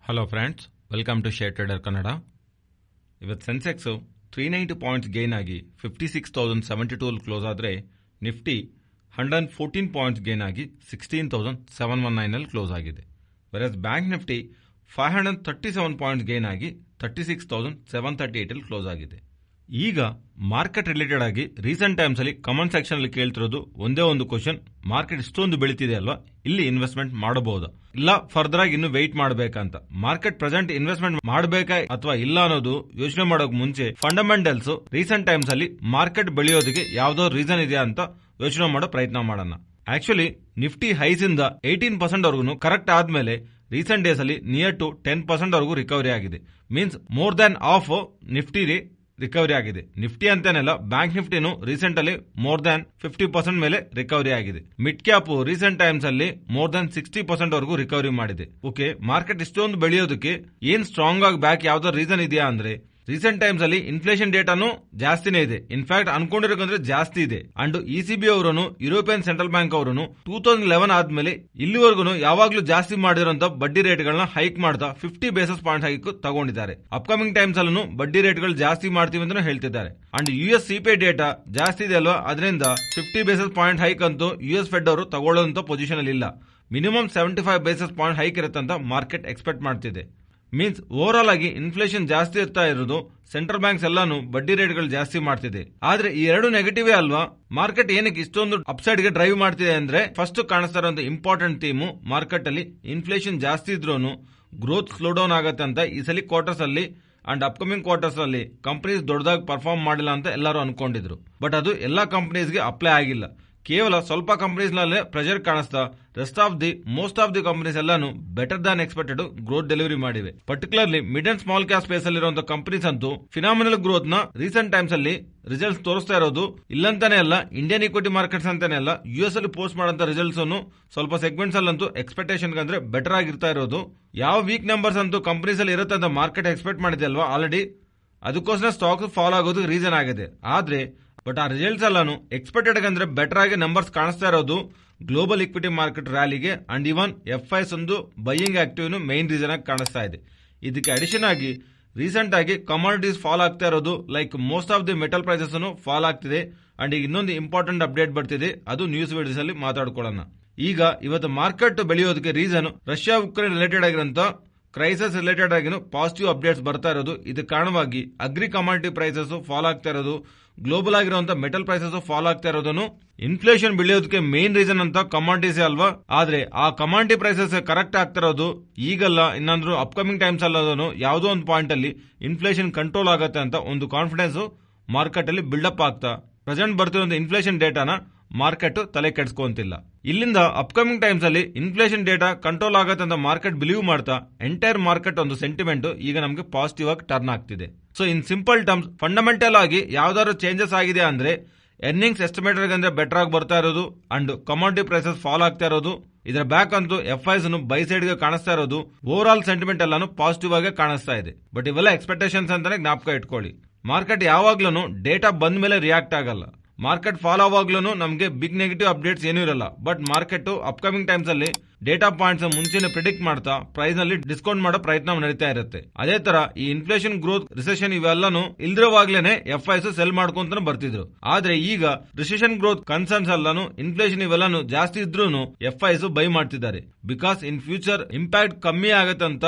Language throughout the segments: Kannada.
Hello friends, welcome to share trader Kannada. ಇವತ್ತು ಸೆನ್ಸೆಕ್ಸ್ 390 ಪಾಯಿಂಟ್ಸ್ ಗೇನ್ ಆಗಿ 56,072 ಕ್ಲೋಸ್ ಆದರೆ ನಿಫ್ಟಿ 114 ಪಾಯಿಂಟ್ಸ್ ಗೇನ್ ಆಗಿ 16,719 ಕ್ಲೋಸ್ ಆಗಿದೆ. Virus bank Nifty 537 points gain ಆಗಿ 36,738 ಕ್ಲೋಸ್ ಆಗಿದೆ. ಈಗ ಮಾರ್ಕೆಟ್ ರಿಲೇಟೆಡ್ ಆಗಿ ರೀಸೆಂಟ್ ಟೈಮ್ಸ್ ಅಲ್ಲಿ ಕಮೆಂಟ್ ಸೆಕ್ಷನ್ ಅಲ್ಲಿ ಕೇಳ್ತಿರೋದು ಒಂದೇ ಒಂದು ಕ್ವಶನ್: ಮಾರ್ಕೆಟ್ ಇಷ್ಟೊಂದು ಬೆಳೀತಿದೆ ಅಲ್ವಾ, ಇಲ್ಲಿ ಇನ್ವೆಸ್ಟ್ಮೆಂಟ್ ಮಾಡಬಹುದಾ ಇಲ್ಲ ಫರ್ದರ್ ಆಗಿ ಇನ್ನು ವೆಯ್ಟ್ ಮಾಡಬೇಕಂತ. ಮಾರ್ಕೆಟ್ ಪ್ರೆಸೆಂಟ್ ಇನ್ವೆಸ್ಟ್ಮೆಂಟ್ ಮಾಡಬೇಕಾ ಅಥವಾ ಇಲ್ಲ ಅನ್ನೋದು ಯೋಚನೆ ಮಾಡೋಕೆ ಮುಂಚೆ ಫಂಡಮೆಂಟಲ್ಸ್ ರೀಸೆಂಟ್ ಟೈಮ್ಸ್ ಅಲ್ಲಿ ಮಾರ್ಕೆಟ್ ಬೆಳೆಯೋದಕ್ಕೆ ಯಾವ್ದೋ ರೀಸನ್ ಇದೆಯಾ ಅಂತ ಯೋಚನೆ ಮಾಡೋ ಪ್ರಯತ್ನ ಮಾಡೋಣ. ಆಕ್ಚುಲಿ ನಿಫ್ಟಿ ಹೈಸ್ ಇಂದ 18% ವರೆಗೂ ಕರೆಕ್ಟ್ ಆದ್ಮೇಲೆ ರೀಸೆಂಟ್ ಡೇಸ್ ಅಲ್ಲಿ ನಿಯರ್ ಟು 10% ವರೆಗೂ ರಿಕವರಿ ಆಗಿದೆ. Means more than of Nifty recovery ಆಗಿದೆ. ನಿಫ್ಟಿ ಅಂತಾನೆಲ್ಲ ಬ್ಯಾಂಕ್ ನಿಫ್ಟಿನೂ ರೀಸೆಂಟ್ ಅಲ್ಲಿ ಮೋರ್ ದನ್ 50% ಮೇಲೆ ರಿಕವರಿ ಆಗಿದೆ. ಮಿಡ್ ಕ್ಯಾಪ್ ರೀಸೆಂಟ್ ಟೈಮ್ಸ್ ಅಲ್ಲಿ ಮೋರ್ ದನ್ 60% ವರೆಗೂ ರಿಕವರಿ ಮಾಡಿದೆ. ಓಕೆ, ಮಾರ್ಕೆಟ್ ಇಷ್ಟೊಂದು ಬೆಳೆಯೋದಕ್ಕೆ ಏನ್ ಸ್ಟ್ರಾಂಗ್ ಆಗಿ ಬ್ಯಾಕ್ ಯಾವ್ದೋ ರೀಸನ್ ಇದೆಯಾ ಅಂದ್ರೆ ರೀಸೆಂಟ್ ಟೈಮ್ಸ್ ಅಲ್ಲಿ ಇನ್ಫ್ಲೇಷನ್ ಡೇಟಾನು ಜಾಸ್ತಿನೇ ಇದೆ. ಇನ್ಫ್ಯಾಕ್ಟ್ ಅನ್ಕೊಂಡಿರೋಕಂದ್ರೆ ಜಾಸ್ತಿ ಇದೆ. ಅಂಡ್ ಇಸಿಬಿ ಅವರು ಯುರೋಪಿಯನ್ ಸೆಂಟ್ರಲ್ ಬ್ಯಾಂಕ್ ಅವರು 2011 ಆದ್ಮೇಲೆ ಇಲ್ಲಿವರೆಗೂ ಯಾವಾಗ್ಲೂ ಜಾಸ್ತಿ ಮಾಡಿರೋಂತ ಬಡ್ಡಿ ರೇಟ್ ಗಳನ್ನ ಹೈಕ್ ಮಾಡ್ತಾ 50 ಬೇಸಿಸ್ ಪಾಯಿಂಟ್ ಹೈಕ್ ತಗೊಂಡಿದ್ದಾರೆ. ಅಪ್ಕಮಿಂಗ್ ಟೈಮ್ಸ್ ಅಲ್ಲೂ ಬಡ್ಡಿ ರೇಟ್ ಗಳು ಜಾಸ್ತಿ ಮಾಡ್ತೀವಿ ಅಂತ ಹೇಳ್ತಿದ್ದಾರೆ. ಅಂಡ್ ಯುಎಸ್ ಸಿಪಿಐ ಡೇಟಾ ಜಾಸ್ತಿ ಇದೆ ಅಲ್ವಾ, ಅದರಿಂದ 50 ಬೇಸಿಸ್ ಪಾಯಿಂಟ್ ಹೈಕ್ ಅಂತೂ ಯುಎಸ್ ಫೆಡ್ ಅವರು ತಗೊಳ್ಳೋಂತ ಪೊಸಿಷನ್ ಅಲ್ಲಿ ಇಲ್ಲ. ಮಿನಿಮಮ್ 75 ಬೇಸಿಸ್ ಪಾಯಿಂಟ್ ಹೈಕ್ ಇರುತ್ತಂತ ಮಾರ್ಕೆಟ್ ಎಕ್ಸ್ಪೆಕ್ಟ್ ಮಾಡ್ತಿದೆ. ಮೀನ್ಸ್ ಓವರ್ ಆಲ್ ಆಗಿ ಇನ್ಫ್ಲೇಷನ್ ಜಾಸ್ತಿ ಇರ್ತಾ ಇರೋದು, ಸೆಂಟ್ರಲ್ ಬ್ಯಾಂಕ್ಸ್ ಎಲ್ಲಾನು ಬಡ್ಡಿ ರೇಟ್ ಗಳು ಜಾಸ್ತಿ ಮಾಡ್ತಿದೆ. ಆದ್ರೆ ಈ ಎರಡು ನೆಗೆಟಿವ್ ಅಲ್ವಾ, ಮಾರ್ಕೆಟ್ ಏನಕ್ಕೆ ಇಷ್ಟೊಂದು ಅಪ್ಸೈಡ್ ಗೆ ಡ್ರೈವ್ ಮಾಡ್ತಿದೆ ಅಂದ್ರೆ ಫಸ್ಟ್ ಕಾಣಿಸ್ತಾ ಇರೋ ಇಂಪಾರ್ಟೆಂಟ್ ಥೀಮು ಮಾರ್ಕೆಟ್ ಅಲ್ಲಿ ಇನ್ಫ್ಲೇಷನ್ ಜಾಸ್ತಿ ಇದ್ರೂ ಗ್ರೋತ್ ಸ್ಲೋ ಡೌನ್ ಆಗುತ್ತೆ ಅಂತ ಈ ಸಲ ಕ್ವಾರ್ಟರ್ಸ್ ಅಲ್ಲಿ ಅಂಡ್ ಅಪ್ಕಮಿಂಗ್ ಕ್ವಾರ್ಟರ್ಸ್ ಅಲ್ಲಿ ಕಂಪನೀಸ್ ದೊಡ್ಡದಾಗಿ ಪರ್ಫಾರ್ಮ್ ಮಾಡಿಲ್ಲ ಅಂತ ಎಲ್ಲರೂ ಅನ್ಕೊಂಡಿದ್ರು. ಬಟ್ ಅದು ಎಲ್ಲಾ ಕಂಪನೀಸ್ಗೆ ಅಪ್ಲೈ ಆಗಿಲ್ಲ. ಕೇವಲ ಸ್ವಲ್ಪ ಕಂಪನೀಸ್ ನಲ್ಲೇ ಪ್ರೆಷರ್ ಕಾಣಿಸ್ತಾ rest of the most of the companies ಎಲ್ಲಾನು better than expected growth delivery ಮಾಡಿವೆ. Particularly mid and small cap space ಅಲ್ಲಿರುವಂತಹ ಕಂಪನೀಸ್ ಅಂತೂ ಫಿನಾಮಿನಲ್ ಗ್ರೋತ್ ನ ರೀಸೆಂಟ್ ಟೈಮ್ಸ್ ಅಲ್ಲಿ ರಿಸಲ್ಟ್ಸ್ ತೋರಿಸ್ತಾ ಇರೋದು. ಇಲ್ಲಂತಾನೆ ಅಲ್ಲ, ಇಂಡಿಯನ್ ಇಕ್ವಿಟಿ ಮಾರ್ಕೆಟ್ಸ್ ಅಂತಾನೆ ಅಲ್ಲ, ಯುಎಸ್ ಅಲ್ಲಿ ಪೋಸ್ಟ್ ಮಾಡಂತ ರಿಸಲ್ಟ್ಸ್ ಸ್ವಲ್ಪ ಸೆಗ್ಮೆಂಟ್ಸ್ ಅಲ್ಲಂತೂ ಎಕ್ಸ್ಪೆಕ್ಟೇಷನ್ ಅಂದ್ರೆ ಬೆಟರ್ ಆಗಿರ್ತಾ ಇರೋದು. ಯಾವ ವೀಕ್ ನಂಬರ್ಸ್ ಅಂತೂ ಕಂಪನೀಸ್ ಅಲ್ಲಿ ಇರುತ್ತೆ ಅಂತ ಮಾರ್ಕೆಟ್ ಎಕ್ಸ್ಪೆಕ್ಟ್ ಮಾಡಿದೆ ಅಲ್ವಾ ಆಲ್ರೆಡಿ, ಅದಕ್ಕೋಸ್ಕರ ಸ್ಟಾಕ್ ಫಾಲ್ ಆಗೋದು ರೀಸನ್ ಆಗಿದೆ. ಆದ್ರೆ ಬಟ್ ಆ ರಿಸಲ್ಟ್ಸ್ ಎಲ್ಲಾನು ಎಕ್ಸ್ಪೆಕ್ಟೆಡ್ ಅಂದ್ರೆ ಬೆಟರ್ ಆಗಿ ನಂಬರ್ಸ್ ಕಾಣಿಸ್ತಾ ಇರೋದು ಗ್ಲೋಬಲ್ ಇಕ್ವಿಟಿ ಮಾರ್ಕೆಟ್ ರ್ಯಾಲಿಗೆ ಅಂಡ್ ಇವನ್ ಎಫ್ಐಸ್ ಒಂದು ಬೈಯಿಂಗ್ ಆಕ್ಟಿವ್ ಮೈನ್ ರೀಸನ್ ಆಗಿ ಕಾಣಿಸ್ತಾ ಇದೆ. ಇದಕ್ಕೆ ಅಡಿಷನ್ ಆಗಿ ರೀಸೆಂಟ್ ಆಗಿ ಕಮಾಡಿಟೀಸ್ ಫಾಲ್ ಆಗ್ತಾ ಇರೋದು, like most of the metal prices fall ಆಗ್ತಿದೆ. ಅಂಡ್ ಈಗ ಇನ್ನೊಂದು ಇಂಪಾರ್ಟೆಂಟ್ ಅಪ್ಡೇಟ್ ಬರ್ತಿದೆ, ಅದು ನ್ಯೂಸ್ ವಿಡಿಯೋಸ್ ಅಲ್ಲಿ ಮಾತಾಡ್ಕೊಳ್ಳೋಣ. ಈಗ ಇವತ್ತು ಮಾರ್ಕೆಟ್ ಬೆಳೆಯೋದಕ್ಕೆ ರೀಸನ್ ರಷ್ಯಾ ಉಕ್ರೇನ್ ರಿಲೇಟೆಡ್ ಆಗಿರೋಂತ ಕ್ರೈಸಿಸ್ ರಿಲೇಟೆಡ್ ಆಗಿನೂ ಪಾಸಿಟಿವ್ ಅಪ್ಡೇಟ್ಸ್ ಬರ್ತಾ ಇರೋದು. ಇದಕ್ಕೆ ಕಾರಣವಾಗಿ ಅಗ್ರಿ ಕಮಾಡಿಟಿ ಪ್ರೈಸಸ್ ಫಾಲ್ ಆಗ್ತಾ ಇರೋದು, ಗ್ಲೋಬಲ್ ಆಗಿರುವಂತಹ ಮೆಟಲ್ ಪ್ರೈಸಸ್ ಫಾಲ್ ಆಗ್ತಾ ಇರೋದನ್ನು ಇನ್ಫ್ಲೇಷನ್ ಬೆಳೆಯೋದಕ್ಕೆ ಮೇನ್ ರೀಸನ್ ಅಂತ ಕಮಾಡಿಟೀಸ್ ಅಲ್ವಾ. ಆದ್ರೆ ಆ ಕಮಾಡಿಟಿ ಪ್ರೈಸಸ್ ಕರೆಕ್ಟ್ ಆಗ್ತಾ ಇರೋದು ಈಗಲ್ಲ, ಇನ್ನಂದ್ರೂ ಅಪ್ಕಮಿಂಗ್ ಟೈಮ್ಸ್ ಅಲ್ಲದನ್ನು ಯಾವುದೋ ಒಂದು ಪಾಯಿಂಟ್ ಅಲ್ಲಿ ಇನ್ಫ್ಲೇಷನ್ ಕಂಟ್ರೋಲ್ ಆಗುತ್ತೆ ಅಂತ ಒಂದು ಕಾನ್ಫಿಡೆನ್ಸ್ ಮಾರ್ಕೆಟ್ ಅಲ್ಲಿ ಬಿಲ್ಡಪ್ ಆಗ್ತಾ ಪ್ರೆಸೆಂಟ್ ಬರ್ತಿರೋ ಇನ್ಫ್ಲೇಷನ್ ಡೇಟಾನ ಮಾರ್ಕೆಟ್ ತಲೆ ಕೆಡಿಸ್ಕೊಂತಿಲ್ಲ. ಇಲ್ಲಿಂದ ಅಪ್ಕಮಿಂಗ್ ಟೈಮ್ಸ್ ಅಲ್ಲಿ ಇನ್ಫ್ಲೇಷನ್ ಡೇಟಾ ಕಂಟ್ರೋಲ್ ಆಗತ್ತೆ ಅಂತ ಮಾರ್ಕೆಟ್ ಬಿಲೀವ್ ಮಾಡ್ತಾ ಎಂಟೈರ್ ಮಾರ್ಕೆಟ್ ಒಂದು ಸೆಂಟಿಮೆಂಟ್ ಈಗ ನಮಗೆ ಪಾಸಿಟಿವ್ ಆಗಿ ಟರ್ನ್ ಆಗ್ತಿದೆ. So in simple terms fundamental ಆಗಿ ಯಾವ್ದಾದ್ರು ಚೇಂಜಸ್ ಆಗಿದೆ ಅಂದ್ರೆ ಎರ್ನಿಂಗ್ಸ್ ಎಸ್ಟಿಮೇಟರ್ ಅಂದ್ರೆ ಬೆಟರ್ ಆಗಿ ಬರ್ತಾ ಇರೋದು ಅಂಡ್ ಕಮಾಡಿಟಿ ಪ್ರೈಸಸ್ ಫಾಲ್ ಆಗ್ತಾ ಇರೋದು. ಇದರ ಬ್ಯಾಕ್ ಅಂತೂ ಎಫ್ಐಸ್ ಬೈ ಸೈಡ್ ಗೆ ಕಾಣಿಸ್ತಾ ಇರೋದು. ಓವರ್ ಆಲ್ ಸೆಂಟಿಮೆಂಟ್ ಎಲ್ಲಾನು ಪಾಸಿಟಿವ್ ಆಗಿ ಕಾಣಿಸ್ತಾ ಇದೆ. ಬಟ್ ಇವೆಲ್ಲ ಎಕ್ಸ್ಪೆಕ್ಟೇಷನ್ಸ್ ಅಂತಾನೆ ಜ್ಞಾಪಕ ಇಟ್ಕೊಳ್ಳಿ. ಮಾರ್ಕೆಟ್ ಯಾವಾಗ್ಲೂ ಡೇಟಾ ಬಂದ ಮೇಲೆ ರಿಯಾಕ್ಟ್ ಆಗಲ್ಲ. ಮಾರ್ಕೆಟ್ ಫಾಲ್ ಆವಾಗ್ಲೂ ನಮಗೆ ಬಿಗ್ ನೆಗೆಟಿವ್ ಅಪ್ಡೇಟ್ಸ್ ಏನೂ ಇರಲ್ಲ. ಬಟ್ ಮಾರ್ಕೆಟ್ ಅಪ್ಕಮಿಂಗ್ ಟೈಮ್ಸ್ ಅಲ್ಲಿ ಡೇಟಾ ಪಾಯಿಂಟ್ಸ್ ಮುಂಚೆನೆ ಪ್ರಿಡಿಕ್ಟ್ ಮಾಡ್ತಾ ಪ್ರೈಸ್ ನಲ್ಲಿ ಡಿಸ್ಕೌಂಟ್ ಮಾಡೋ ಪ್ರಯತ್ನ ನಡೀತಾ ಇರುತ್ತೆ. ಅದೇ ತರ ಈ ಇನ್ಫ್ಲೇಷನ್ ಗ್ರೋತ್ ರಿಸೆಷನ್ ಇವೆಲ್ಲಾನು ಇಲ್ದಿರೋವಾಗ್ಲೇನೆ ಎಫ್ಐಸ್ ಸೆಲ್ ಮಾಡ್ಕೊಂತ ಬರ್ತಿದ್ರು. ಆದ್ರೆ ಈಗ ರಿಸೆಷನ್ ಗ್ರೋತ್ ಕನ್ಸರ್ನ್ಸ್ ಅಲ್ಲಾನು ಇನ್ಫ್ಲೇಷನ್ ಇವೆಲ್ಲಾನು ಜಾಸ್ತಿ ಇದ್ರೂ ಎಫ್ಐಸ್ ಬೈ ಮಾಡ್ತಿದ್ದಾರೆ. ಬಿಕಾಸ್ ಇನ್ ಫ್ಯೂಚರ್ ಇಂಪ್ಯಾಕ್ಟ್ ಕಮ್ಮಿ ಆಗತ್ತಂತ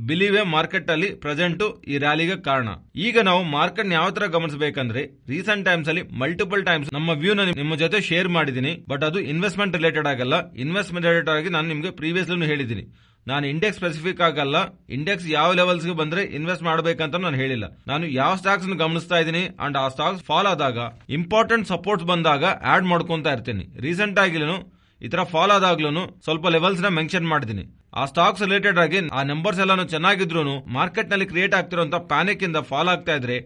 ಬಿಲೀವೇ ಮಾರ್ಕೆಟ್ ಅಲ್ಲಿ ಪ್ರೆಸೆಂಟ್ ಈ ರ್ಯಾಲಿಗೆ ಕಾರಣ. ಈಗ ನಾವು ಮಾರ್ಕೆಟ್ ಯಾವ ತರ ಗಮನಿಸಬೇಕಂದ್ರೆ ರೀಸೆಂಟ್ ಟೈಮ್ಸ್ ಅಲ್ಲಿ ಮಲ್ಟಿಪಲ್ ಟೈಮ್ಸ್ ನಮ್ಮ ವ್ಯೂ ನಿಮ್ಮ ಜೊತೆ ಶೇರ್ ಮಾಡಿದೀನಿ. ಬಟ್ ಅದು ಇನ್ವೆಸ್ಟ್ಮೆಂಟ್ ರಿಲೇಟೆಡ್ ಆಗಲ್ಲ. ಇನ್ವೆಸ್ಟ್ಮೆಂಟ್ ರಿಲೇಟೆಡ್ ಆಗಿ ನಾನು ನಿಮಗೆ ಪ್ರೀವಿಯಸ್ಲಿ ಹೇಳಿದ್ದೀನಿ. ನಾನು ಇಂಡೆಕ್ಸ್ ಸ್ಪೆಸಿಫಿಕ್ ಆಗಲ್ಲ. ಇಂಡೆಕ್ಸ್ ಯಾವ ಲೆವೆಲ್ಸ್ ಗೆ ಬಂದ್ರೆ ಇನ್ವೆಸ್ಟ್ ಮಾಡಬೇಕಂತ ನಾನು ಹೇಳಿಲ್ಲ. ನಾನು ಯಾವ ಸ್ಟಾಕ್ಸ್ ಗಮನಿಸ್ತಾ ಇದ್ದೀನಿ ಅಂಡ್ ಆ ಸ್ಟಾಕ್ಸ್ ಫಾಲ್ ಆದಾಗ ಇಂಪಾರ್ಟೆಂಟ್ ಸಪೋರ್ಟ್ಸ್ ಬಂದಾಗ ಆಡ್ ಮಾಡ್ಕೊಂತಾ ಇರ್ತೀನಿ. ರೀಸೆಂಟ್ ಆಗಿಲೂ ಈ ತರ ಫಾಲ್ ಆದಾಗ್ಲೂ ಸ್ವಲ್ಪ ಲೆವೆಲ್ಸ್ ನ ಮೆನ್ಷನ್ ಮಾಡಿದೀನಿ. ಆ ಸ್ಟಾಕ್ಸ್ ರಿಲೇಟೆಡ್ ಆಗಿ ಆ ನಂಬರ್ಸ್ ಎಲ್ಲಾನು ಚೆನ್ನಾಗಿದ್ರು ಮಾರ್ಕೆಟ್ ನಲ್ಲಿ ಕ್ರಿಯೇಟ್ ಆಗ್ತಿರುವಂತ ಪ್ಯಾನಿಕ್ ಇಂದ ಫಾಲ್ ಆಗ್ತಾ ಇದ್ರೆ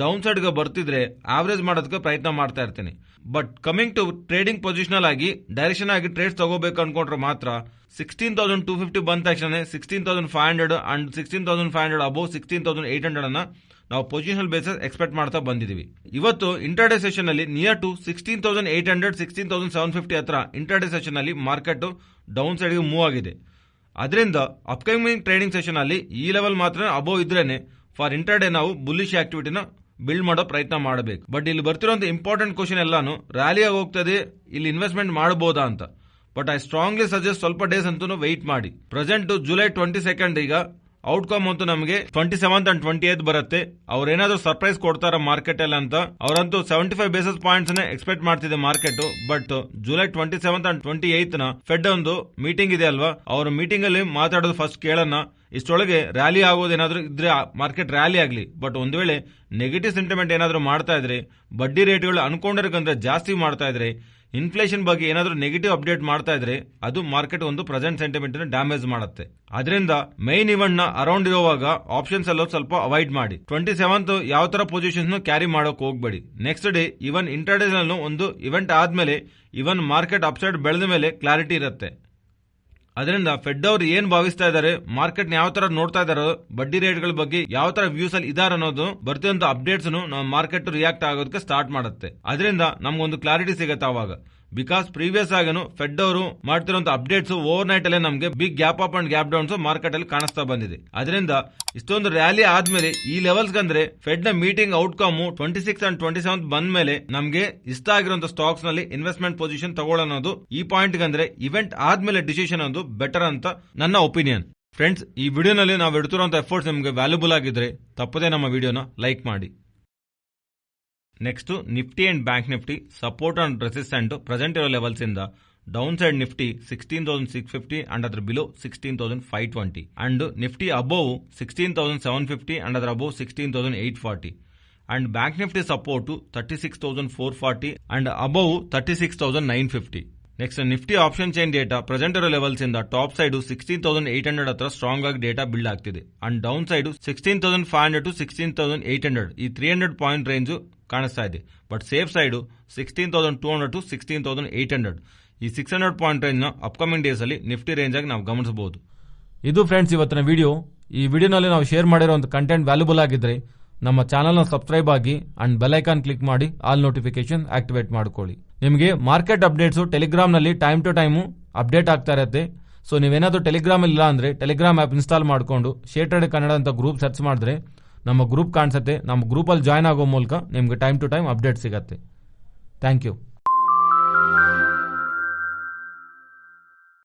ಡೌನ್ ಸೈಡ್ ಗೆ ಬರ್ತಿದ್ರೆ ಆವರೇಜ್ ಮಾಡೋದಕ್ಕೆ ಪ್ರಯತ್ನ ಮಾಡ್ತಾ ಇರ್ತೀನಿ. But coming to trading positional ಆಗಿ ಡೈರೆಕ್ಷನ್ ಆಗಿ ಟ್ರೇಡ್ಸ್ ತಗೋಬೇಕು ಅನ್ಕೊಂಡ್ರೆ ಮಾತ್ರ 16,250 ಬಂದ ತಕ್ಷಣ 16,500 ಅಂಡ್ 16,500 ಅಬೌವ್ 16,800 ಅನ್ನ ನಾವು ಪೊಸಿಷನಲ್ ಬೇಸಿಸ್ ಎಕ್ಸ್ಪೆಕ್ಟ್ ಮಾಡ್ತಾ ಬಂದಿದ್ದೀವಿ. ಇವತ್ತು ಇಂಟರ್ಡೇ ಸೆಷನ್ ಅಲ್ಲಿ ನಿಯರ್ ಟು 16,800 16,750 ಹತ್ರ ಇಂಟರ್ಡೇ ಸೆಷನ್ ಅಲ್ಲಿ ಮಾರ್ಕೆಟ್ ಡೌನ್ ಸೈಡ್ ಗೆ ಮೂವ್ ಆಗಿದೆ. ಅದರಿಂದ ಅಪ್ಕಮಿಂಗ್ ಟ್ರೇಡಿಂಗ್ ಸೆಷನ್ ಅಲ್ಲಿ ಈ ಲೆವೆಲ್ ಮಾತ್ರ ಅಬೋವ್ ಇದ್ರೇನೆ ಫಾರ್ ಇಂಟರ್ಡೇ ನಾವು ಬುಲ್ಲಿಶ್ ಆಕ್ಟಿವಿಟಿನ ಬಿಲ್ಡ್ ಮಾಡೋ ಪ್ರಯತ್ನ ಮಾಡಬೇಕು. ಬಟ್ ಇಲ್ಲಿ ಬರ್ತಿರೋಂಥ ಇಂಪಾರ್ಟೆಂಟ್ ಕ್ವಶನ್ ಎಲ್ಲಾನು ರ್ಯಾಲಿ ಆಗಿ ಹೋಗ್ತದೆ, ಇಲ್ಲಿ ಇನ್ವೆಸ್ಟ್ಮೆಂಟ್ ಮಾಡಬಹುದಾ ಅಂತ. ಬಟ್ ಐ ಸ್ಟ್ರಾಂಗ್ಲಿ ಸಜೆಸ್ಟ್ ಸ್ವಲ್ಪ ಡೇಸ್ ಅಂತೂ ವೆಯ್ಟ್ ಮಾಡಿ. ಪ್ರೆಸೆಂಟ್ ಜುಲೈ 22 ಈಗ ಔಟ್ಕಮ್ ಅಂತೂ ನಮಗೆ 27 and 28 ಬರುತ್ತೆ. ಅವ್ರೇನಾದ್ರೂ ಸರ್ಪ್ರೈಸ್ ಕೊಡ್ತಾರ ಮಾರ್ಕೆಟ್ ಅಲ್ಲಿ ಅಂತ, ಅವರಂತೂ 75 ಬೇಸಿಸ್ ಪಾಯಿಂಟ್ಸ್ ಎಕ್ಸ್ಪೆಕ್ಟ್ ಮಾಡ್ತಿದೆ market. But July 27 and 28 Fed ಒಂದು ಮೀಟಿಂಗ್ ಇದೆ ಅಲ್ವಾ, ಅವ್ರ ಮೀಟಿಂಗ್ ಅಲ್ಲಿ ಮಾತಾಡೋದು ಫಸ್ಟ್ ಕೇಳೋಣ. ಇಷ್ಟೊಳಗೆ ರ್ಯಾಲಿ ಆಗೋದೇನಾದ್ರೂ ಇದ್ರೆ ಮಾರ್ಕೆಟ್ ರ್ಯಾಲಿ ಆಗಲಿ. ಬಟ್ ಒಂದ್ ವೇಳೆ ನೆಗೆಟಿವ್ ಸೆಂಟಿಮೆಂಟ್ ಏನಾದ್ರೂ ಮಾಡ್ತಾ ಇದ್ರೆ, ಬಡ್ಡಿ ರೇಟ್ಗಳು ಅನ್ಕೊಂಡಿರಕಂದ್ರೆ ಜಾಸ್ತಿ ಮಾಡ್ತಾ ಇದ್ರೆ, ಇನ್ಫ್ಲೇಷನ್ ಬಗ್ಗೆ ಏನಾದ್ರೂ ನೆಗೆಟಿವ್ ಅಪ್ಡೇಟ್ ಮಾಡ್ತಾ ಇದ್ರೆ ಅದು ಮಾರ್ಕೆಟ್ ಒಂದು ಪ್ರೆಸೆಂಟ್ ಸೆಂಟಿಮೆಂಟ್ ಡ್ಯಾಮೇಜ್ ಮಾಡುತ್ತೆ. ಅದರಿಂದ ಮೈನ್ ಇವೆಂಟ್ ನ ಅರೌಂಡ್ ಇರುವಾಗ ಆಪ್ಷನ್ಸ್ ಎಲ್ಲ ಸ್ವಲ್ಪ ಅವಾಯ್ಡ್ ಮಾಡಿ. 27th ಯಾವ ತರ ಪೊಸಿಷನ್ಸ್ ಕ್ಯಾರಿ ಮಾಡೋಕೆ ಹೋಗ್ಬೇಡಿ. ನೆಕ್ಸ್ಟ್ ಡೇ ಇವನ್ ಇಂಟರ್ಡೇ ಒಂದು ಇವೆಂಟ್ ಆದ್ಮೇಲೆ ಇವನ್ ಮಾರ್ಕೆಟ್ ಅಪ್ಸೈಡ್ ಬೆಳೆದ ಮೇಲೆ ಕ್ಲಾರಿಟಿ ಇರುತ್ತೆ. ಅದರಿಂದ ಫೆಡ್ ಅವರು ಏನ್ ಭಾವಿಸ್ತಾ ಇದಾರೆ, ಮಾರ್ಕೆಟ್ ಯಾವ ತರ ನೋಡ್ತಾ ಇದಾರೋ, ಬಡ್ಡಿ ರೇಟ್ಗಳ ಬಗ್ಗೆ ಯಾವ ತರ ವ್ಯೂಸ್ ಅಲ್ಲಿ ಇದಾರೆ ಅನ್ನೋದು ಬರ್ತಿರೋಂತ ಅಪ್ಡೇಟ್ಸ್ ನಾವು ಮಾರ್ಕೆಟ್ ರಿಯಾಕ್ಟ್ ಆಗೋದಕ್ಕೆ ಸ್ಟಾರ್ಟ್ ಮಾಡುತ್ತೆ. ಅದರಿಂದ ನಮ್ಗೊಂದು ಕ್ಲಾರಿಟಿ ಸಿಗುತ್ತೆ ಅವಾಗ. ಬಿಕಾಸ್ ಪ್ರೀವಿಯಸ್ ಆಗೇನು ಫೆಡ್ ಅವರು ಮಾಡ್ತಿರೋಂತ ಅಪ್ಡೇಟ್ಸ್ ಓವರ್ ನೈಟ್ ಅಲ್ಲೇ ನಮಗೆ big gap up and gap downs market ಅಲ್ಲಿ ಕಾಣಿಸ್ತಾ ಬಂದಿದೆ. ಅದರಿಂದ ಇಷ್ಟೊಂದು ರ್ಯಾಲಿ ಆದ್ಮೇಲೆ ಈ ಲೆವೆಲ್ಸ್ ಅಂದ್ರೆ ಫೆಡ್ ನ ಮೀಟಿಂಗ್ ಔಟ್ಕಮ್ 26 and 27 ಬಂದ ಮೇಲೆ ನಮಗೆ ಇಷ್ಟ ಆಗಿರುವಂತ ಸ್ಟಾಕ್ಸ್ ನಲ್ಲಿ ಇನ್ವೆಸ್ಟ್ಮೆಂಟ್ ಪೊಸಿಷನ್ ತಗೊಳ್ಳೋದು ಈ ಪಾಯಿಂಟ್ ಅಂದ್ರೆ ಇವೆಂಟ್ ಆದ್ಮೇಲೆ ಡಿಸಿಷನ್ ಒಂದು ಬೆಟರ್ ಅಂತ ನನ್ನ ಒಪಿನಿಯನ್. ಫ್ರೆಂಡ್ಸ್, ಈ ವಿಡಿಯೋನಲ್ಲಿ ನಾವು ಇಡ್ತಿರುವಂತ ಎಫರ್ಟ್ಸ್ ನಿಮಗೆ ವ್ಯಾಲ್ಯೂಬಲ್ ಆಗಿದ್ರೆ ತಪ್ಪದೇ ನಮ್ಮ ವಿಡಿಯೋನ ಲೈಕ್ ಮಾಡಿ. Next Nifty and bank Nifty support and resistant present ಇರೋ ಲೆವೆಲ್ಸ್ ಇಂದ ಡೌನ್ ಸೈಡ್ ನಿಫ್ಟಿ 16,650 ಅಂಡ್ ಅದರ below 16,520 and Nifty above 16,750 and ಅದರ above 16,840 and bank Nifty support 36,440 and above 36,950. Next Nifty option chain data present ಇರೋ ಲೆವೆಲ್ಸ್ ಇಂದ ಟಾಪ್ ಸೈಡ್ 16,800 ಹತ್ರ ಸ್ಟ್ರಾಂಗ್ ಆಗಿ ಡೇಟಾ ಬಿಲ್ಡ್ ಆಗ್ತಿದೆ ಅಂಡ್ ಡೌನ್ ಸೈಡ್ 16,500 to 16,800 ಈ 300 ಪಾಯಿಂಟ್ ರೇಂಜ್ ಕಾಣಿಸ್ತಾ ಇದೆ. ಬಟ್ ಸೇಫ್ ಸೈಡ್ 16,200 to 16,800 ಈ 600 ಪಾಯಿಂಟ್ ರೇಂಜ್ ನ ಅಪ್ಕಮಿಂಗ್ ಡೇಸ್ ಅಲ್ಲಿ ನಿಫ್ಟಿ ರೇಂಜ್ ಆಗಿ ನಾವು ಗಮನಿಸಬಹುದು. ಇದು ಫ್ರೆಂಡ್ಸ್ ಇವತ್ತಿನ ವಿಡಿಯೋ. ಈ ವಿಡಿಯೋನಲ್ಲಿ ನಾವು ಶೇರ್ ಮಾಡಿರುವಂತ ಕಂಟೆಂಟ್ ವ್ಯಾಲ್ಯೂಬಲ್ ಆಗಿದ್ರೆ ನಮ್ಮ ಚಾನಲ್ ನ ಸಬ್ಸ್ಕ್ರೈಬ್ ಆಗಿ ಅಂಡ್ ಬೆಲ್ ಐಕಾನ್ ಕ್ಲಿಕ್ ಮಾಡಿ ಆಲ್ ನೋಟಿಫಿಕೇಶನ್ ಆಕ್ಟಿವೇಟ್ ಮಾಡ್ಕೊಳ್ಳಿ. ನಿಮಗೆ ಮಾರ್ಕೆಟ್ ಅಪ್ಡೇಟ್ಸ್ ಟೆಲಿಗ್ರಾಮ್ ನಲ್ಲಿ ಟೈಮ್ ಟು ಟೈಮ್ ಅಪ್ಡೇಟ್ ಆಗ್ತಾ ಇರುತ್ತೆ. ಸೊ ನೀವೇನಾದ್ರೂ ಟೆಲಿಗ್ರಾಮ್ ಇಲ್ಲ ಅಂದ್ರೆ ಟೆಲಿಗ್ರಾಮ್ ಆಪ್ ಇನ್ಸ್ಟಾಲ್ ಮಾಡಿಕೊಂಡು ಷೇರ್ಟೆಡ್ ಕನ್ನಡ ಅಂತ ಗ್ರೂಪ್ ಸರ್ಚ್ ಮಾಡಿದ್ರೆ ನಮ್ಮ ಗ್ರೂಪ್ ಕಾಣಿಸುತ್ತೆ. ನಮ್ಮ ಗ್ರೂಪ್ ಅಲ್ಲಿ ಜಾಯ್ನ್ ಆಗೋ ಮೂಲಕ ನಿಮಗೆ ಟೈಮ್ ಟು ಟೈಮ್ ಅಪ್ಡೇಟ್ ಸಿಗುತ್ತೆ. Thank you.